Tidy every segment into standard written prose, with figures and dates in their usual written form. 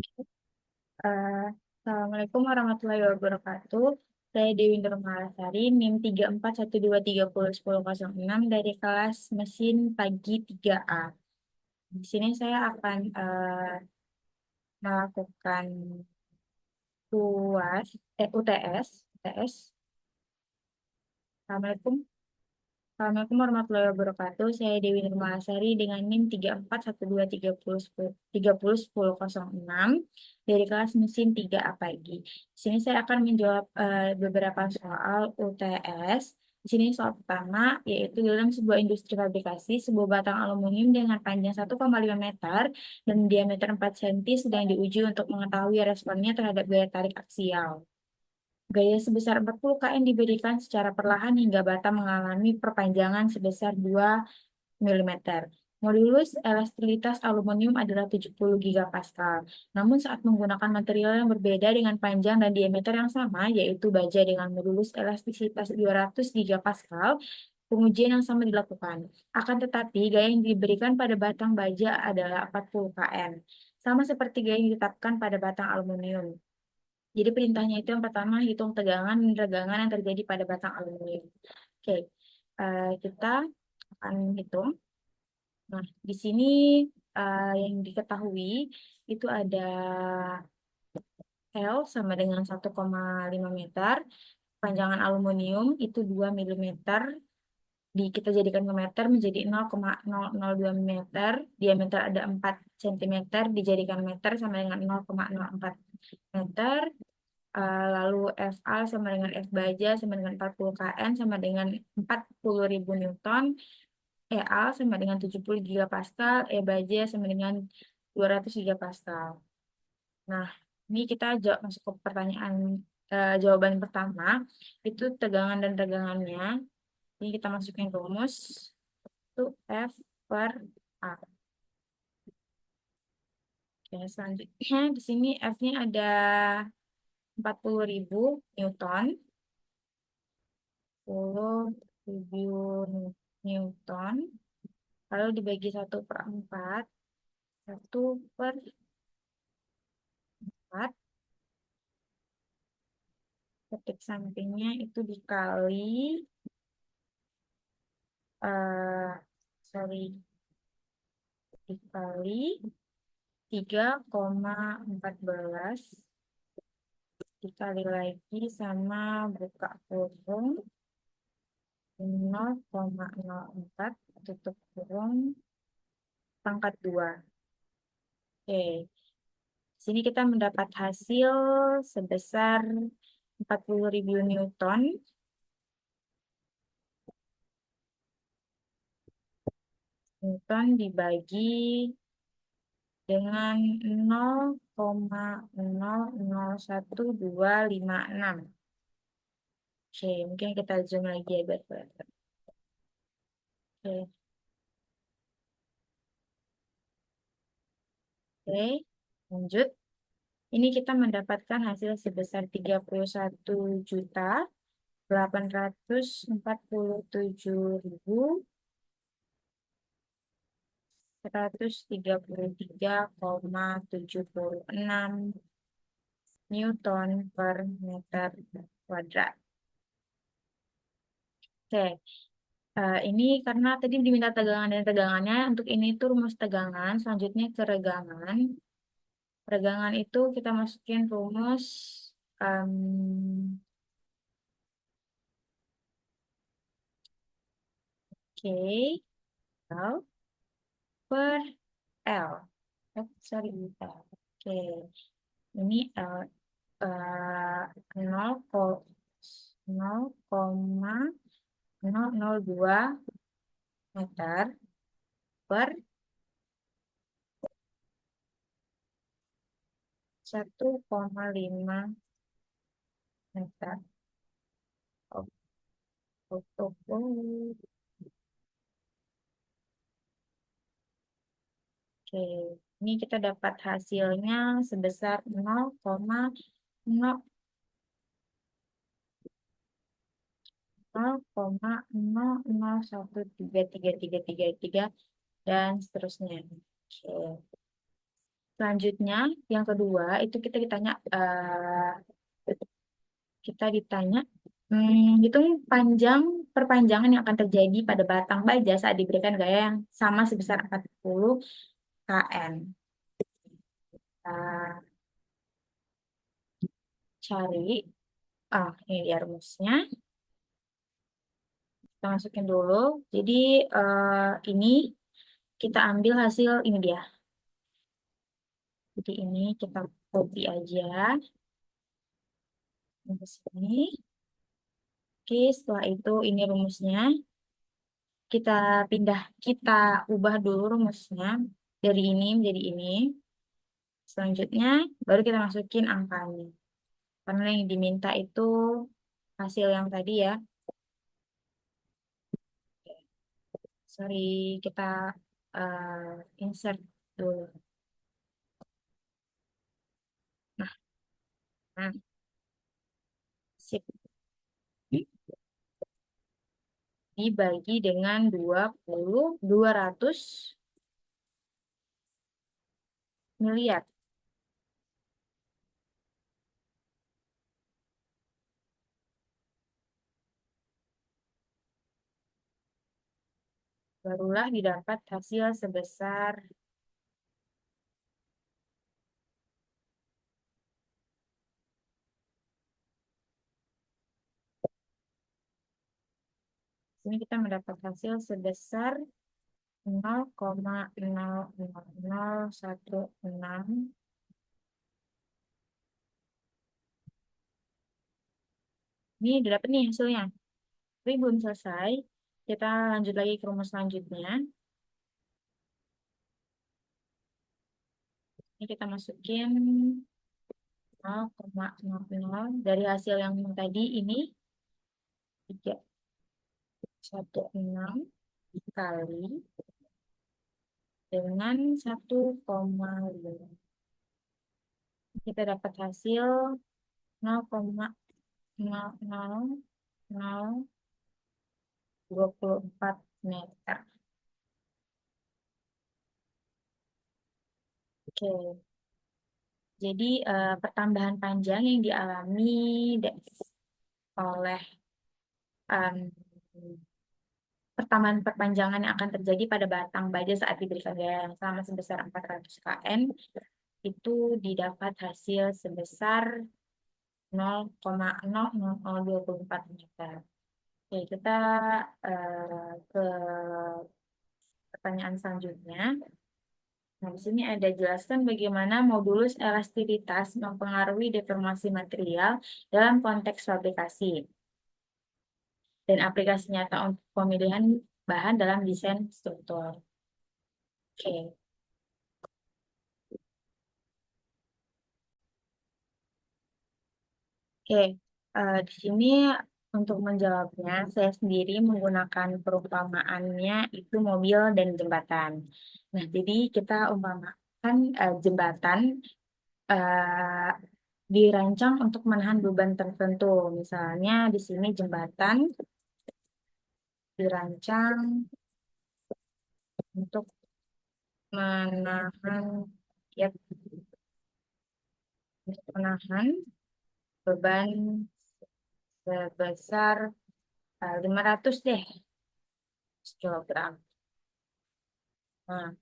Eh, Assalamualaikum warahmatullahi wabarakatuh. Saya Dewi Nurmalasari, NIM 3412301006 dari kelas mesin pagi 3A. Di sini saya akan melakukan UTS. Assalamualaikum. Assalamualaikum warahmatullahi wabarakatuh. Saya Dewi Nurmalasari dengan NIM 3412301006 dari kelas mesin 3A pagi. Di sini saya akan menjawab beberapa soal UTS. Di sini soal pertama yaitu dalam sebuah industri fabrikasi, sebuah batang aluminium dengan panjang 1,5 meter dan diameter 4 cm sedang diuji untuk mengetahui responnya terhadap gaya tarik aksial. Gaya sebesar 40 kN diberikan secara perlahan hingga bata mengalami perpanjangan sebesar 2 mm. Modulus elastisitas aluminium adalah 70 gigapascal. Namun saat menggunakan material yang berbeda dengan panjang dan diameter yang sama, yaitu baja dengan modulus elastisitas 200 gigapascal, pengujian yang sama dilakukan. Akan tetapi, gaya yang diberikan pada batang baja adalah 40 kN. Sama seperti gaya yang ditetapkan pada batang aluminium. Jadi perintahnya itu yang pertama hitung tegangan dan regangan yang terjadi pada batang aluminium. Oke, kita akan hitung. Nah, di sini yang diketahui itu ada L sama dengan 1,5 meter, panjangan aluminium itu 2 mm, kita jadikan ke meter menjadi 0,002 meter, diameter ada 4 cm, dijadikan meter sama dengan 0,04 meter. Lalu FA sama dengan F baja sama dengan 40 kN sama dengan 40.000 Newton, EA sama dengan 70 gigapascal, E baja sama dengan 200 gigapascal. Nah, ini kita jawab masuk ke pertanyaan jawaban pertama, itu tegangan dan regangannya. Ini kita masukin rumus, itu F per A. Oke, selanjutnya di sini F-nya ada 40.000 Newton. 10.000 Newton, lalu dibagi 1/4, 1/4, ketik sampingnya itu dikali, eh sorry, dikali 3,14, dikali lagi sama buka kurung, 0,04, tutup kurung, pangkat 2. Oke. Sini kita mendapat hasil sebesar 40.000 Newton. Newton dibagi dengan 0,001256. Oke, mungkin kita zoom lagi ya biar kelihatan. Oke, oke, lanjut. Ini kita mendapatkan hasil sebesar 31.877.133,76 Newton per meter kuadrat. Oke, ini karena tadi diminta tegangan dan tegangannya, untuk ini tuh rumus tegangan, selanjutnya ke regangan. Regangan itu kita masukin rumus em, K L per L. Sorry, L. Oke, ini L 0,002 meter per 1,5 meter. Oh, oh, oh, oh. Oke, ini kita dapat hasilnya sebesar 0,00133333 dan seterusnya. Oke. Selanjutnya, yang kedua itu kita ditanya hitung panjang perpanjangan yang akan terjadi pada batang baja saat diberikan gaya yang sama sebesar 40 kN. Kita cari, ini dia rumusnya. Kita masukin dulu. Jadi ini kita ambil hasil ini dia. Jadi ini kita copy aja ke sini. Oke, setelah itu ini rumusnya. Kita kita ubah dulu rumusnya dari ini menjadi ini. Selanjutnya baru kita masukin angkanya. Karena yang diminta itu hasil yang tadi ya. Sorry, kita insert dulu. Nah, nah, sip. Dibagi dengan 200 miliar. Barulah didapat hasil sebesar ini kita mendapat hasil sebesar 0,00016. Ini udah dapet nih hasilnya. Tapi belum selesai. Kita lanjut lagi ke rumus selanjutnya. Ini kita masukin 0,00 dari hasil yang tadi ini 316 dikali dengan 1,5. Kita dapat hasil 0,00024 meter. Oke. Jadi pertambahan panjang yang dialami oleh em, pertambahan perpanjangan yang akan terjadi pada batang baja saat diberikan gaya yang sama sebesar 400 kN itu didapat hasil sebesar 0,00024 meter. Oke, kita ke pertanyaan selanjutnya. Nah, di sini ada jelaskan bagaimana modulus elastisitas mempengaruhi deformasi material dalam konteks fabrikasi dan aplikasi nyata untuk pemilihan bahan dalam desain struktur. Oke, oke. Di sini untuk menjawabnya, saya sendiri menggunakan perumpamaannya itu mobil dan jembatan. Nah, jadi kita umpamakan jembatan eh, dirancang untuk menahan beban tertentu. Misalnya di sini jembatan dirancang untuk menahan ya menahan beban sebesar 500 deh kilogram. Nah,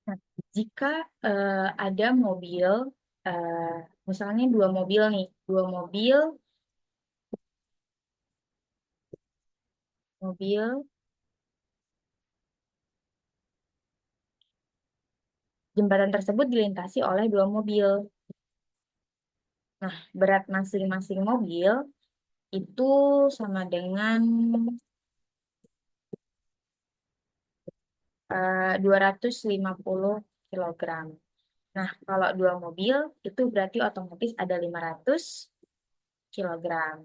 nah, jika ada mobil, eh, misalnya dua mobil nih, mobil jembatan tersebut dilintasi oleh dua mobil. Nah, berat masing-masing mobil itu sama dengan 250 kilogram. Nah, kalau dua mobil itu berarti otomatis ada 500 kilogram.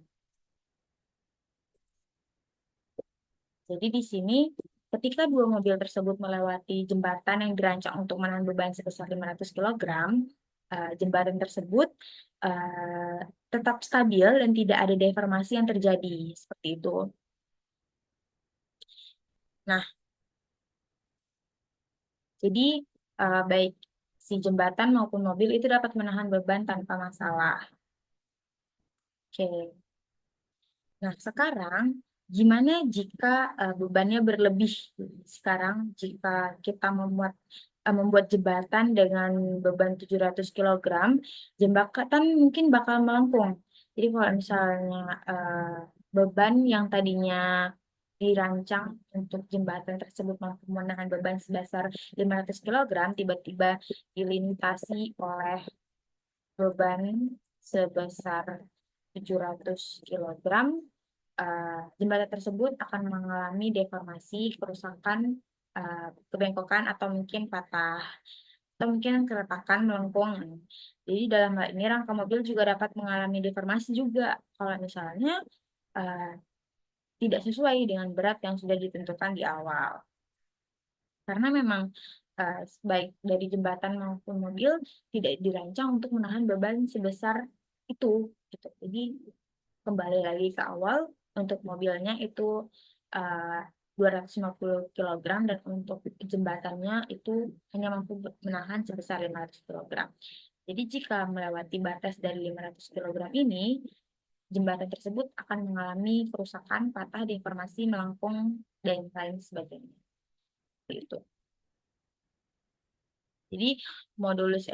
Jadi di sini ketika dua mobil tersebut melewati jembatan yang dirancang untuk menahan beban sebesar 500 kilogram, jembatan tersebut eh, tetap stabil dan tidak ada deformasi yang terjadi seperti itu. Nah, Jadi baik si jembatan maupun mobil itu dapat menahan beban tanpa masalah. Oke. Nah, sekarang gimana jika bebannya berlebih? Sekarang jika kita membuat jembatan dengan beban 700 kilogram, jembatan mungkin bakal melengkung. Jadi kalau misalnya beban yang tadinya dirancang untuk jembatan tersebut mampu menahan beban sebesar 500 kilogram, tiba-tiba dilintasi oleh beban sebesar 700 kilogram, jembatan tersebut akan mengalami deformasi, kerusakan, kebengkokan, atau mungkin patah, atau mungkin keretakan melengkung. Jadi dalam hal ini rangka mobil juga dapat mengalami deformasi juga kalau misalnya uh, tidak sesuai dengan berat yang sudah ditentukan di awal. Karena memang baik dari jembatan maupun mobil tidak dirancang untuk menahan beban sebesar itu, gitu. Jadi kembali lagi ke awal, untuk mobilnya itu uh, 250 kilogram dan untuk jembatannya itu hanya mampu menahan sebesar 500 kilogram. Jadi jika melewati batas dari 500 kilogram ini, jembatan tersebut akan mengalami kerusakan, patah, deformasi, melengkung, dan lain sebagainya. Itu. Jadi modulus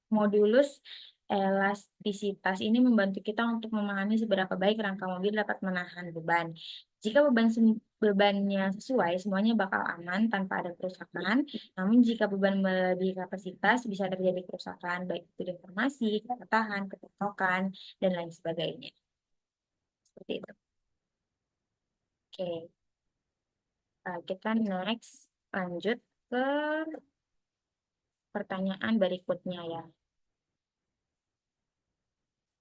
modulus elastisitas ini membantu kita untuk memahami seberapa baik rangka mobil dapat menahan beban. Jika bebannya sesuai, semuanya bakal aman tanpa ada kerusakan. Namun jika beban melebihi kapasitas, bisa terjadi kerusakan, baik itu deformasi, kepatahan, kepentokan, dan lain sebagainya. Seperti itu. Oke, kita next lanjut ke pertanyaan berikutnya ya.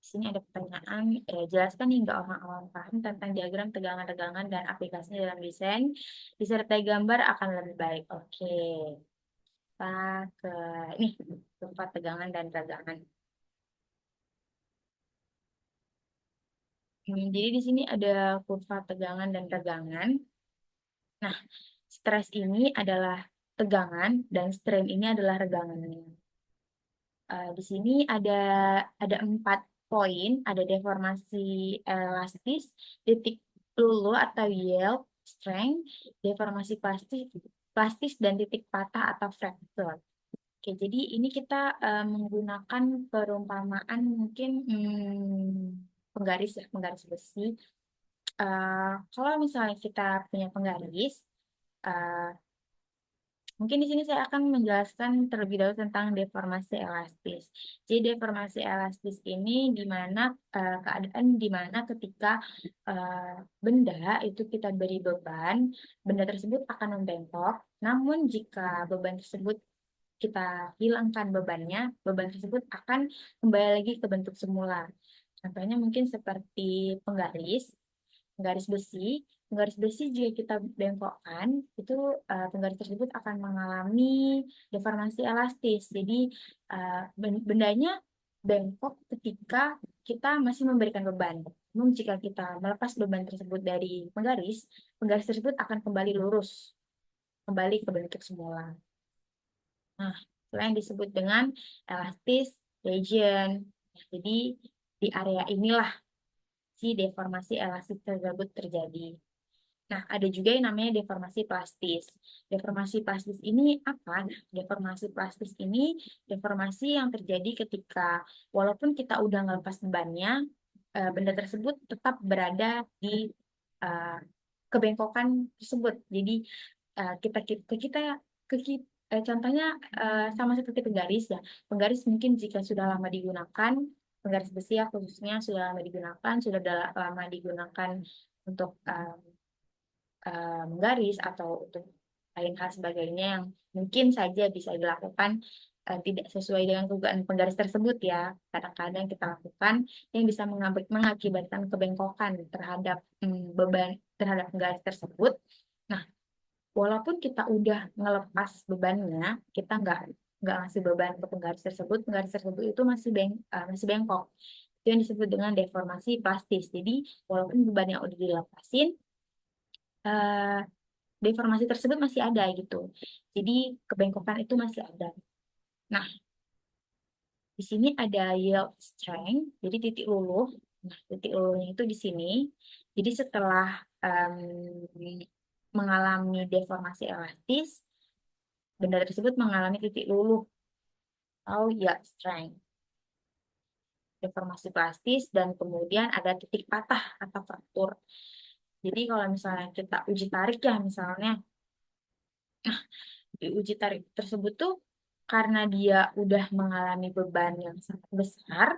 Di sini ada pertanyaan, jelaskan hingga orang awam paham tentang diagram tegangan-tegangan dan aplikasinya dalam desain. Disertai gambar akan lebih baik. Oke, kita ke ini kurva tegangan dan tegangan. Jadi di sini ada kurva tegangan dan tegangan. Nah, stres ini adalah tegangan dan strain ini adalah regangannya. Di sini ada 4 poin, ada deformasi elastis, titik lulu atau yield strength, deformasi plastis dan titik patah atau fracture. Oke, jadi ini kita menggunakan perumpamaan mungkin penggaris ya, penggaris besi. Kalau misalnya kita punya penggaris, uh, mungkin di sini saya akan menjelaskan terlebih dahulu tentang deformasi elastis. Jadi deformasi elastis ini di mana keadaan di mana ketika benda itu kita beri beban, benda tersebut akan membengkok. Namun jika beban tersebut kita hilangkan bebannya, beban tersebut akan kembali lagi ke bentuk semula. Contohnya mungkin seperti penggaris, penggaris besi. Penggaris besi jika kita bengkokkan, itu penggaris tersebut akan mengalami deformasi elastis. Jadi bendanya bengkok ketika kita masih memberikan beban. Namun jika kita melepas beban tersebut dari penggaris, penggaris tersebut akan kembali lurus, kembali ke bentuk semula. Nah, itulah yang disebut dengan elastis region. Jadi di area inilah si deformasi elastis tersebut terjadi. Nah, ada juga yang namanya deformasi plastis. Deformasi plastis ini apa? Nah, deformasi plastis ini deformasi yang terjadi ketika walaupun kita udah ngelepas bebannya, benda tersebut tetap berada di eh, kebengkokan tersebut. Jadi kita ke kita ke kita contohnya sama seperti penggaris ya. Penggaris mungkin jika sudah lama digunakan, penggaris besi ya khususnya sudah lama digunakan, sudah lama digunakan untuk menggaris atau untuk lain hal sebagainya yang mungkin saja bisa dilakukan tidak sesuai dengan kegunaan penggaris tersebut ya. Kadang-kadang kita lakukan yang bisa mengakibatkan kebengkokan terhadap beban terhadap penggaris tersebut. Nah, walaupun kita udah ngelepas bebannya, kita nggak ngasih beban ke penggaris tersebut itu masih bengkok. Itu yang disebut dengan deformasi plastis. Jadi, walaupun beban yang udah dilepasin, eh, deformasi tersebut masih ada gitu. Jadi kebengkokan itu masih ada. Nah, di sini ada yield strength, jadi titik luluh. Nah, titik luluhnya itu di sini. Jadi setelah mengalami deformasi elastis, benda tersebut mengalami titik luluh atau yield strength, deformasi plastis, dan kemudian ada titik patah atau fraktur. Jadi kalau misalnya kita uji tarik ya, misalnya di uji tarik tersebut tuh karena dia udah mengalami beban yang sangat besar,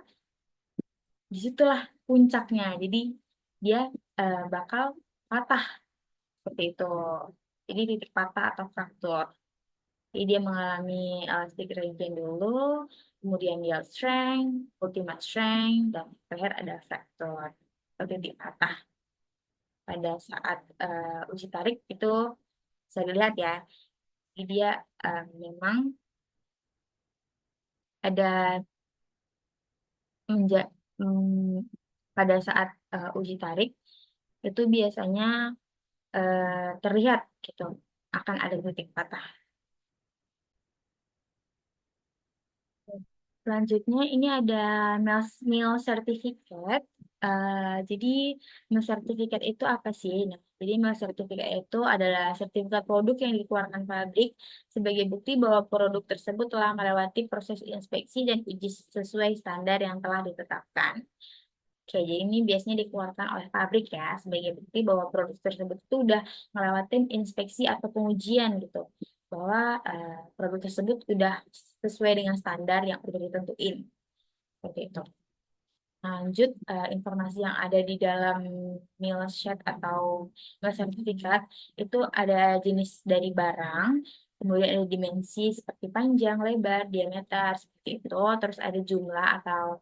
disitulah puncaknya. Jadi dia bakal patah seperti itu. Jadi titik patah atau fraktur. Jadi dia mengalami elastic region dulu, kemudian yield strength, ultimate strength, dan terakhir ada fraktur atau titik patah. Pada saat uji tarik itu bisa dilihat ya, jadi dia memang ada menja mm, pada saat uji tarik itu biasanya terlihat gitu akan ada titik patah. Selanjutnya ini ada meal certificate. Jadi meal certificate itu apa sih? Nah, jadi meal certificate itu adalah sertifikat produk yang dikeluarkan pabrik sebagai bukti bahwa produk tersebut telah melewati proses inspeksi dan uji sesuai standar yang telah ditetapkan. Oke, jadi ini biasanya dikeluarkan oleh pabrik ya sebagai bukti bahwa produk tersebut itu udah melewati inspeksi atau pengujian gitu, bahwa produk tersebut sudah sesuai dengan standar yang sudah ditentuin. Seperti itu. Lanjut, informasi yang ada di dalam meal sheet atau meal sertifikat itu ada jenis dari barang, kemudian ada dimensi seperti panjang, lebar, diameter seperti itu, terus ada jumlah atau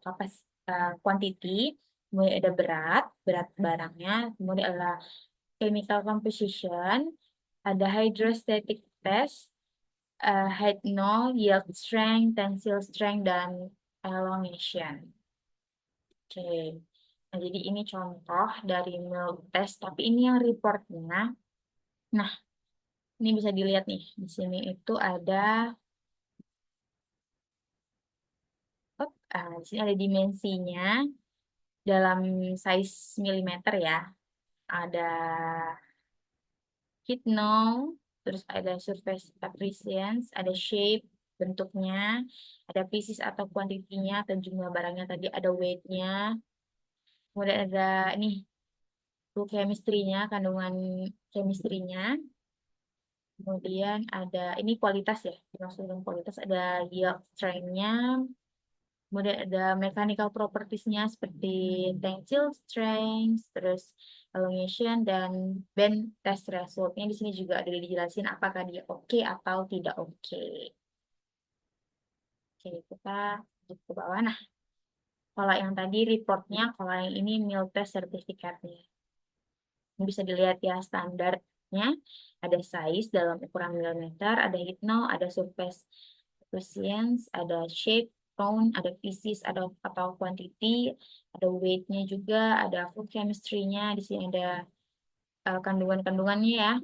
quantity, kemudian ada berat barangnya, kemudian ada chemical composition, ada hydrostatic test, height no, yield strength, tensile strength, dan elongation. Oke, nah jadi ini contoh dari milk test, tapi ini yang reportnya. Nah, ini bisa dilihat nih, di sini itu ada, di sini ada dimensinya dalam size milimeter ya. Ada heat no, terus ada surface appreciation, ada shape, bentuknya, ada pieces atau kuantitinya, atau jumlah barangnya tadi, ada weight-nya, kemudian ada ini chemistry-nya, kandungan chemistry-nya. Kemudian ada ini kualitas ya, dimaksud dengan kualitas ada yield strength-nya, kemudian ada mechanical properties-nya seperti tensile strength, terus elongation dan bend test result-nya di sini juga ada dijelasin apakah dia oke atau tidak oke. Oke, kita lanjut ke bawah. Nah, kalau yang tadi reportnya, kalau yang ini meal test sertifikatnya. Ini bisa dilihat ya standarnya, ada size dalam ukuran milimeter, ada heat now, ada surface appreciation, ada shape, tone, ada pieces, ada atau quantity, ada weight-nya juga, ada food chemistry-nya, di sini ada kandungan-kandungannya ya.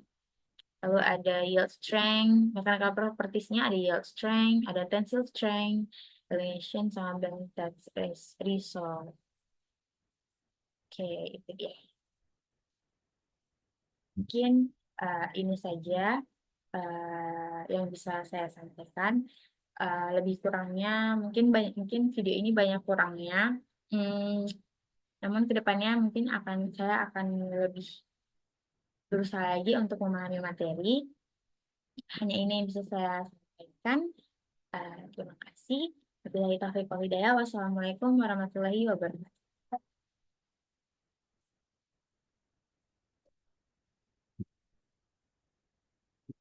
Lalu ada yield strength, mechanical properties-nya ada yield strength, ada tensile strength, elongation, sama bend test result. Oke, itu dia. Mungkin ini saja yang bisa saya sampaikan. Lebih kurangnya mungkin video ini banyak kurangnya. Hmm, namun kedepannya mungkin saya akan lebih berusaha lagi untuk memahami materi. Hanya ini yang bisa saya sampaikan. Terima kasih. Wabillahi taufiq wal hidayah. Wassalamualaikum warahmatullahi wabarakatuh.